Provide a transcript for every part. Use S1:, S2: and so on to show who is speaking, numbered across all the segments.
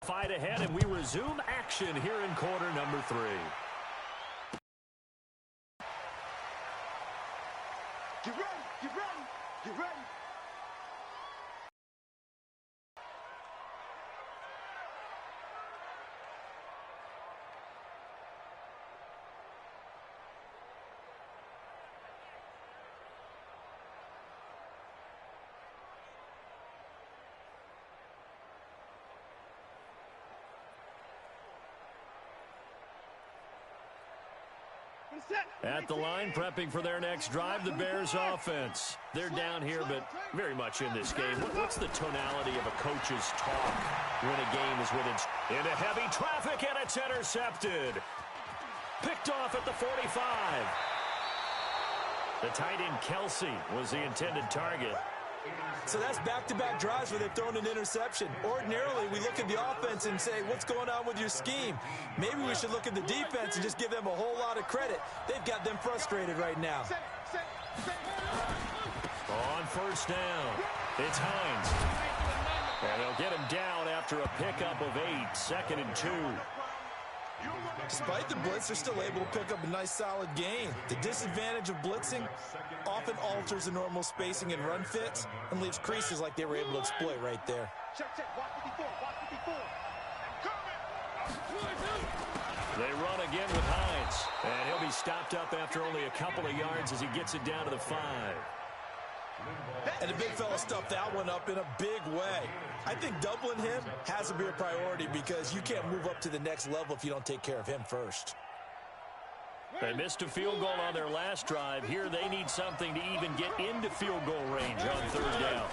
S1: Fight ahead, and we resume action here in quarter number 3.
S2: Get ready, get ready, get ready.
S1: At the line, prepping for their next drive, the Bears offense. They're down here, but very much in this game. What's the tonality of a coach's talk when a game is within? Into heavy traffic, and it's intercepted. Picked off at the 45. The tight end, Kelsey, was the intended target.
S3: So that's back-to-back drives where they've thrown an interception. Ordinarily, we look at the offense and say, what's going on with your scheme? Maybe we should look at the defense and just give them a whole lot of credit. They've got them frustrated right now.
S1: On first down, it's Hines. And they'll get him down after a pickup of 8, 2nd and 2.
S3: Despite the blitz, they're still able to pick up a nice, solid gain. The disadvantage of blitzing often alters the normal spacing and run fits and leaves creases like they were able to exploit right there.
S1: They run again with Hines, and he'll be stopped up after only a couple of yards as he gets it down to the 5.
S3: And the big fella stuffed that one up in a big way. I think doubling him has to be a priority because you can't move up to the next level if you don't take care of him first.
S1: They missed a field goal on their last drive. Here they need something to even get into field goal range on 3rd down.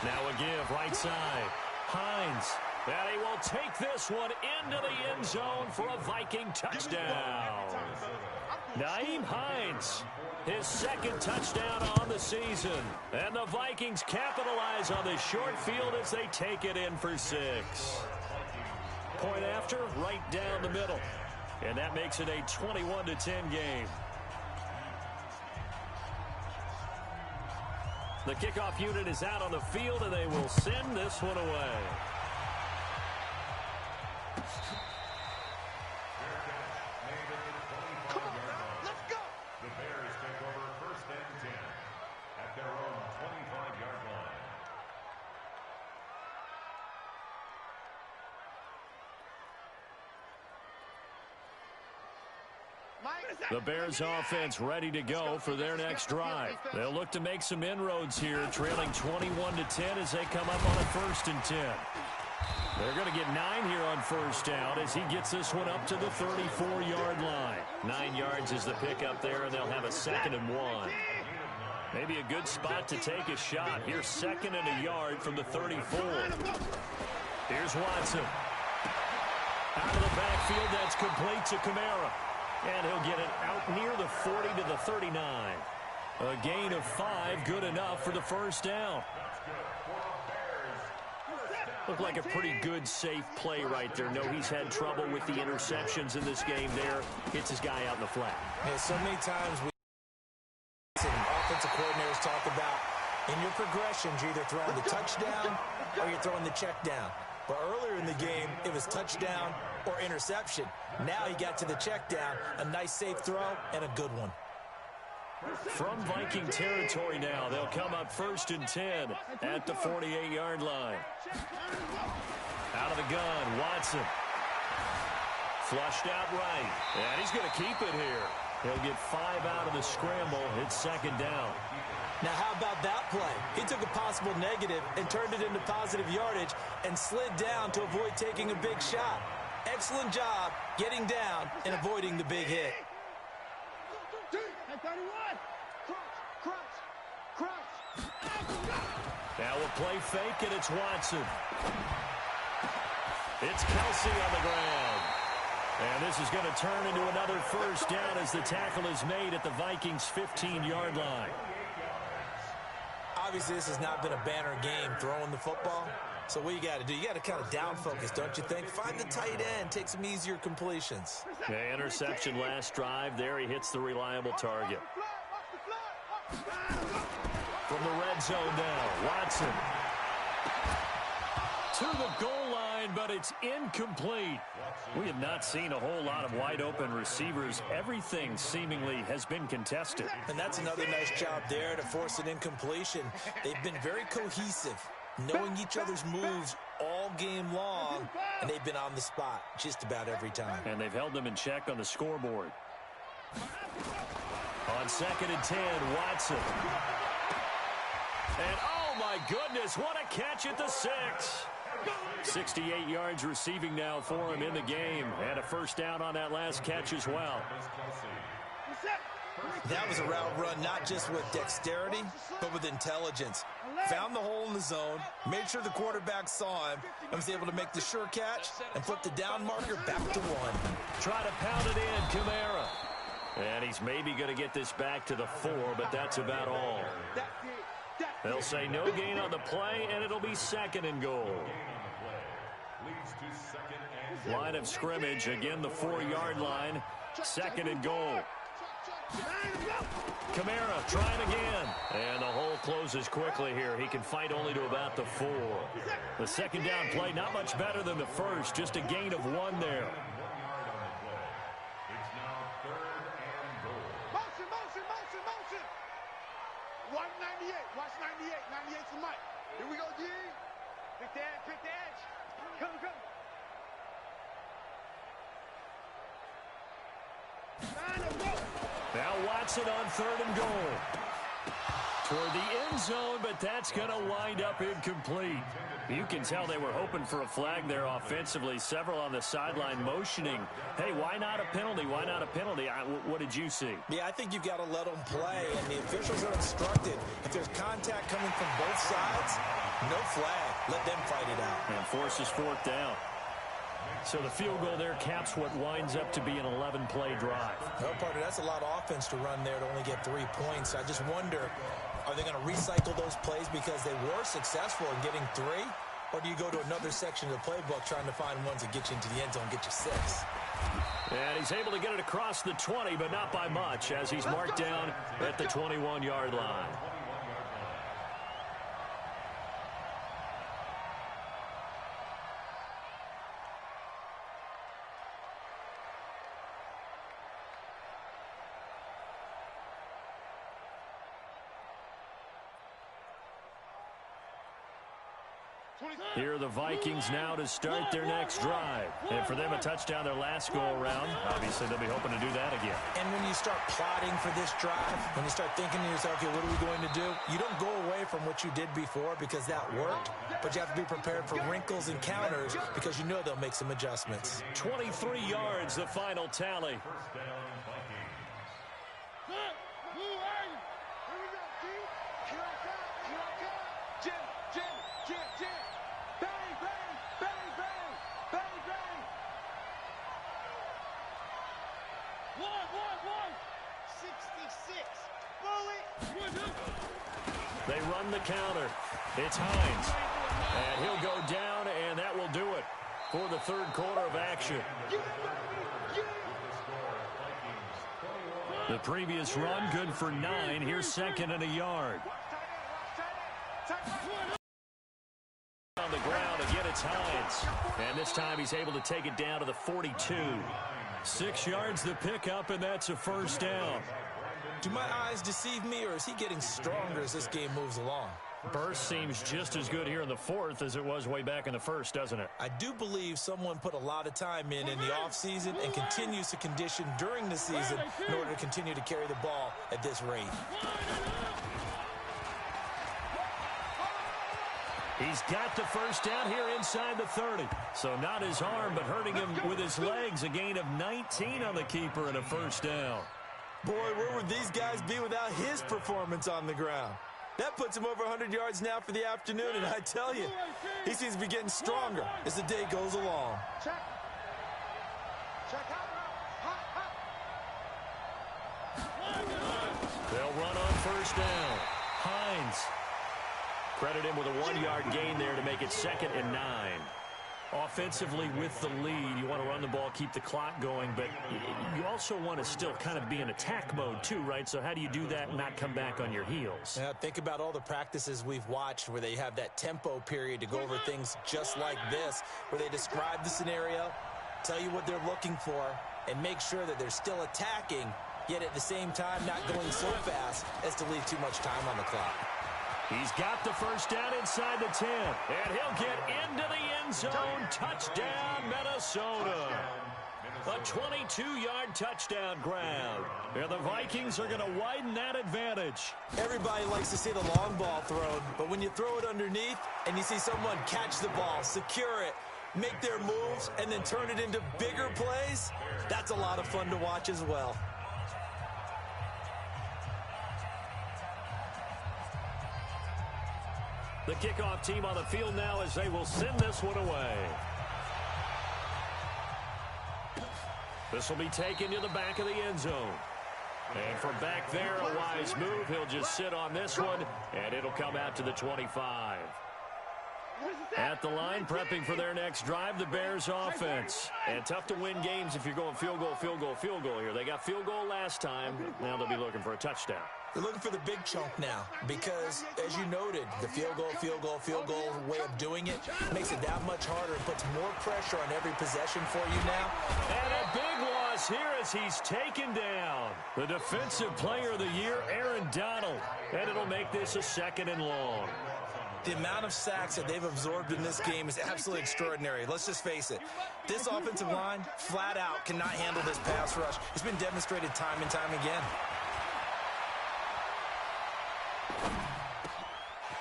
S1: Now a give, right side. Hines. And he will take this one into the end zone for a Viking touchdown. Nyheim Hines, his 2nd touchdown on the season. And the Vikings capitalize on this short field as they take it in for 6. Point after, right down the middle. And that makes it a 21-10 game. The kickoff unit is out on the field, and they will send this one away. The Bears offense ready to go for their next drive. They'll look to make some inroads here, trailing 21-10 as they come up on a 1st and 10. They're going to get 9 here on first down as he gets this one up to the 34-yard line. 9 yards is the pickup there, and they'll have a 2nd and 1. Maybe a good spot to take a shot. Here's 2nd and a yard from the 34. Here's Watson. Out of the backfield, that's complete to Kamara. And he'll get it out near the 40 to the 39. A gain of 5, good enough for the 1st down. Looked like a pretty good, safe play right there. No, he's had trouble with the interceptions in this game there. Hits his guy out in the flat.
S3: Yeah, so many times we offensive coordinators talk about in your progressions, you're either throwing the touchdown or you're throwing the check down. But earlier in the game, it was touchdown or interception. Now he got to the check down, a nice safe throw, and a good one.
S1: From Viking territory now, they'll come up 1st and 10 at the 48-yard line. Out of the gun, Watson. Flushed out right, and he's going to keep it here. He'll get 5 out of the scramble. It's 2nd down.
S3: Now, how about that play? He took a possible negative and turned it into positive yardage and slid down to avoid taking a big shot. Excellent job getting down and avoiding the big hit.
S1: Now a play fake, and it's Watson. It's Kelsey on the ground. And this is going to turn into another 1st down as the tackle is made at the Vikings' 15-yard line.
S3: Obviously, this has not been a banner game throwing the football. So what you got to do, you got to kind of down focus, don't you think? Find the tight end, take some easier completions.
S1: Yeah, interception last drive. There he hits the reliable target. From the red zone now, Watson to the goal line line, but it's incomplete. We have not seen a whole lot of wide-open receivers. Everything seemingly has been contested.
S3: And that's another nice job there to force an incompletion. They've been very cohesive, knowing each other's moves all game long, and they've been on the spot just about every time.
S1: And they've held them in check on the scoreboard. On 2nd and 10, Watson. And oh my goodness, what a catch at the 6. 68 yards receiving now for him in the game. And a first down on that last catch as well.
S3: That was a route run not just with dexterity, but with intelligence. Found the hole in the zone, made sure the quarterback saw him, and was able to make the sure catch and flip the down marker back to 1.
S1: Try to pound it in, Kamara. And he's maybe going to get this back to the 4, but that's about all. They'll say no gain on the play, and it'll be 2nd and goal. Line of scrimmage, again the 4-yard line. 2nd and goal. Kamara trying again. And the hole closes quickly here. He can fight only to about the 4. The second down play, not much better than the first. Just a gain of 1 there.
S2: Motion. 198. Watch 98. 98's the mic. Here we go, G. Pick the edge. Come.
S1: Now Watson on 3rd and goal. Toward the end zone, but that's going to wind up incomplete. You can tell they were hoping for a flag there offensively. Several on the sideline motioning. Hey, why not a penalty? Why not a penalty? What did you see?
S3: Yeah, I think you've got to let them play, and the officials are instructed. If there's contact coming from both sides, no flag. Let them fight it out.
S1: And forces 4th down. So the field goal there caps what winds up to be an 11-play drive.
S3: No, partner, that's a lot of offense to run there to only get 3 points. I just wonder, are they going to recycle those plays because they were successful in getting 3? Or do you go to another section of the playbook trying to find ones that get you into the end zone and get you 6?
S1: And he's able to get it across the 20, but not by much, as he's marked down at the 21-yard line. Here are the Vikings now to start their next drive. And for them, a touchdown their last go-around. Obviously, they'll be hoping to do that again.
S3: And when you start plotting for this drive, when you start thinking to yourself, okay, what are we going to do? You don't go away from what you did before because that worked, but you have to be prepared for wrinkles and counters because you know they'll make some adjustments.
S1: 23 yards, the final tally. They run the counter. It's Hines. And he'll go down, and that will do it for the 3rd quarter of action. The previous run, good for 9. Here's 2nd and a yard. On the ground, again, it's Hines. And this time he's able to take it down to the 42. 6 yards the pickup, and that's a first down.
S3: Do my eyes deceive me, or is he getting stronger as this game moves along?
S1: Burst seems just as good here in the 4th as it was way back in the 1st, doesn't it?
S3: I do believe someone put a lot of time in the offseason and continues to condition during the season in order to continue to carry the ball at this rate.
S1: He's got the first down here inside the 30. So not his arm, but hurting him with his legs. A gain of 19 on the keeper and a first down.
S3: Boy, where would these guys be without his performance on the ground? That puts him over 100 yards now for the afternoon, and I tell you, he seems to be getting stronger as the day goes along.
S2: Check
S1: They'll run on first down. Hines. Credit him with a 1-yard gain there to make it 2nd and 9. Offensively with the lead, you want to run the ball, keep the clock going, but you also want to still kind of be in attack mode too, right? So how do you do that and not come back on your heels?
S3: Yeah, think about all the practices we've watched where they have that tempo period to go over things just like this, where they describe the scenario, tell you what they're looking for, and make sure that they're still attacking, yet at the same time not going so fast as to leave too much time on the clock.
S1: He's got the first down inside the 10, and he'll get into the end zone. Touchdown, Minnesota. A 22-yard touchdown grab. And the Vikings are going to widen that advantage.
S3: Everybody likes to see the long ball thrown, but when you throw it underneath and you see someone catch the ball, secure it, make their moves, and then turn it into bigger plays, that's a lot of fun to watch as well.
S1: The kickoff team on the field now as they will send this one away. This will be taken to the back of the end zone. And from back there, a wise move. He'll just sit on this one, and it'll come out to the 25. At the line, prepping for their next drive, the Bears offense. And tough to win games if you're going field goal, field goal, field goal here. They got field goal last time. Now they'll be looking for a touchdown.
S3: They're looking for the big chunk now because, as you noted, the field goal way of doing it makes it that much harder. It puts more pressure on every possession for you now.
S1: And a big loss here as he's taken down. The defensive player of the year, Aaron Donald. And it'll make this a 2nd and long.
S3: The amount of sacks that they've absorbed in this game is absolutely extraordinary. Let's just face it. This offensive line, flat out, cannot handle this pass rush. It's been demonstrated time and time again.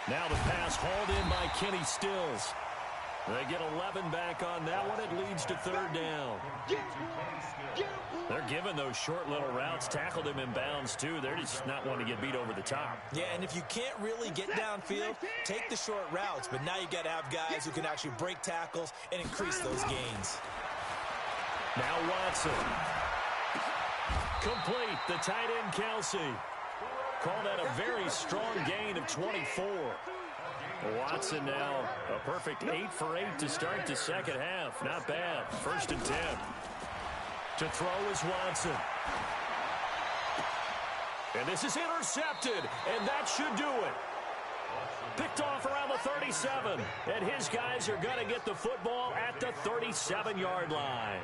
S1: Now the pass hauled in by Kenny Stills. They get 11 back on that one. It leads to 3rd down. They're giving those short little routes. Tackled him in bounds, too. They're just not wanting to get beat over the top.
S3: Yeah, and if you can't really get downfield, take the short routes. But now you got to have guys who can actually break tackles and increase those gains.
S1: Now Watson. Complete. The tight end, Kelsey. Call that a very strong gain of 24. Watson now a perfect 8 for 8 to start the second half. Not bad. 1st and 10. To throw is Watson. And this is intercepted, and that should do it. Picked off around the 37, and his guys are going to get the football at the 37-yard line.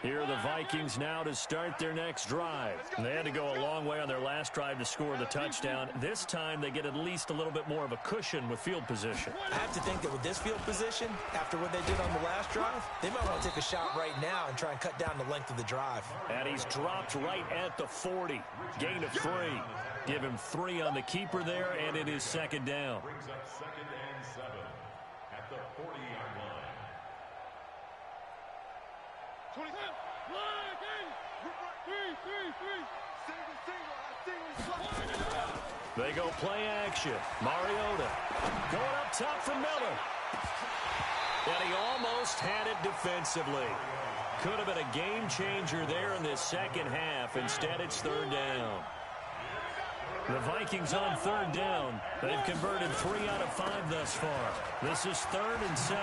S1: Here are the Vikings now to start their next drive. They had to go a long way on their last drive to score the touchdown. This time they get at least a little bit more of a cushion with field position.
S3: I have to think that with this field position, after what they did on the last drive, they might want to take a shot right now and try and cut down the length of the drive.
S1: And he's dropped right at the 40. Gain of 3. Give him 3 on the keeper there, and it is 2nd down.
S4: Brings up 2nd and 7 at the 40-yard line.
S1: They go play action. Mariota going up top for Miller. And he almost had it defensively. Could have been a game changer there in this second half. Instead, it's 3rd down. The Vikings on 3rd down. They've converted 3 out of 5 thus far. This is 3rd and 7.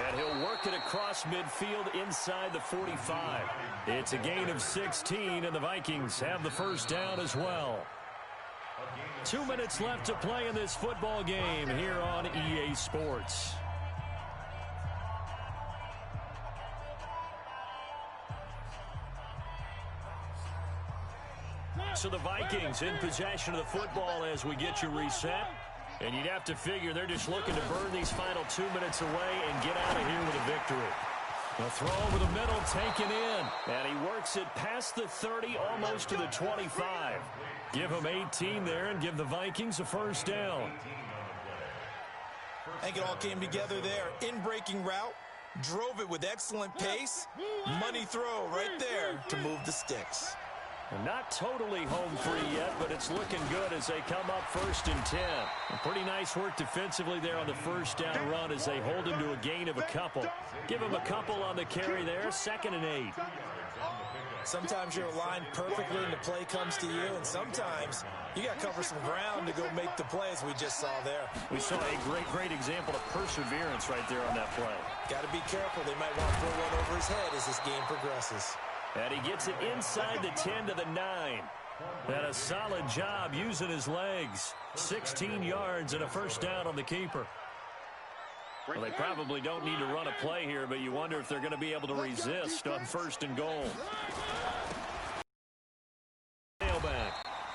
S1: And he'll work it across midfield inside the 45. It's a gain of 16, and the Vikings have the 1st down as well. 2 minutes left to play in this football game here on EA Sports. So the Vikings in possession of the football as we get you reset. And you'd have to figure they're just looking to burn these final 2 minutes away and get out of here with a victory. A throw over the middle taken in. And he works it past the 30, almost to the 25. Give him 18 there and give the Vikings a 1st down.
S3: I think it all came together there. In-breaking route. Drove it with excellent pace. Money throw right there to move the sticks.
S1: Not totally home free yet, but it's looking good as they come up 1st and 10. Pretty nice work defensively there on the 1st down run as they hold him to a gain of a couple. Give him a couple on the carry there, 2nd and 8.
S3: Sometimes you're aligned perfectly and the play comes to you, and sometimes you got to cover some ground to go make the play, as we just saw there.
S1: We saw a great example of perseverance right there on that play.
S3: Got to be careful. They might want to throw one over his head as this game progresses.
S1: And he gets it inside the 10 to the 9. And a solid job using his legs. 16 yards and a first down on the keeper. Well, they probably don't need to run a play here, but you wonder if they're going to be able to resist on 1st and goal.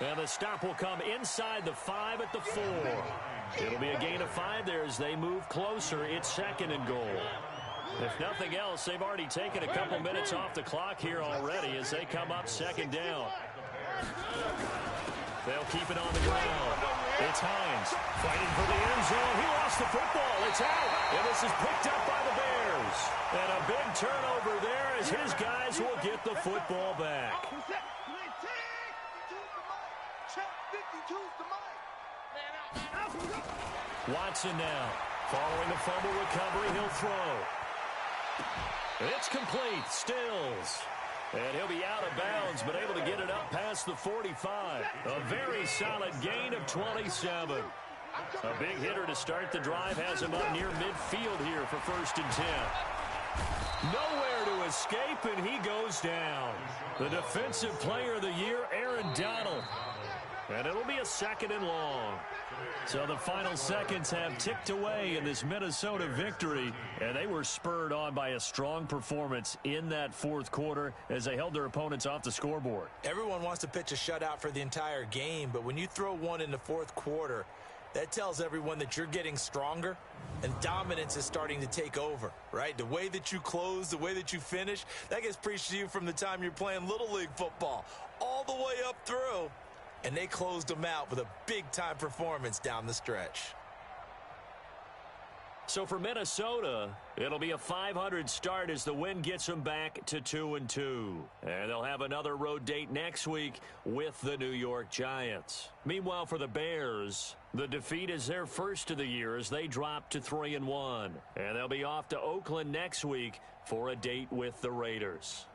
S1: And the stop will come inside the 5 at the 4. It'll be a gain of 5 there as they move closer. It's 2nd and goal. If nothing else, they've already taken a couple minutes off the clock here already as they come up 2nd down. They'll keep it on the ground. It's Hines fighting for the end zone. He lost the football. It's out. And this is picked up by the Bears. And a big turnover there as his guys will get the football back. Watson now. Following the fumble recovery, he'll throw. It's complete. Stills. And he'll be out of bounds, but able to get it up past the 45. A very solid gain of 27. A big hitter to start the drive has him up near midfield here for 1st and 10. Nowhere to escape, and he goes down. The defensive player of the year, Aaron Donald. And it'll be a 2nd and long. So the final seconds have ticked away in this Minnesota victory, and they were spurred on by a strong performance in that 4th quarter as they held their opponents off the scoreboard.
S3: Everyone wants to pitch a shutout for the entire game, but when you throw one in the 4th quarter, that tells everyone that you're getting stronger and dominance is starting to take over, right? The way that you close, the way that you finish, that gets preached to you from the time you're playing Little League football all the way up through. And they closed them out with a big-time performance down the stretch.
S1: So for Minnesota, it'll be a .500 start as the win gets them back to 2-2. And they'll have another road date next week with the New York Giants. Meanwhile, for the Bears, the defeat is their first of the year as they drop to 3-1. And they'll be off to Oakland next week for a date with the Raiders.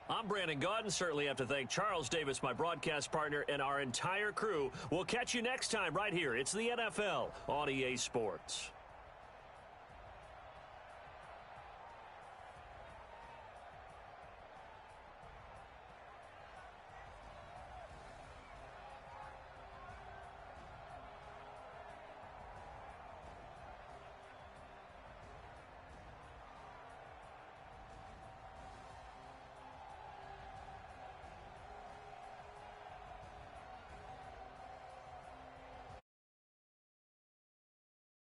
S1: I'm Brandon Gaudin. Certainly have to thank Charles Davis, my broadcast partner, and our entire crew. We'll catch you next time right here. It's the NFL on EA Sports.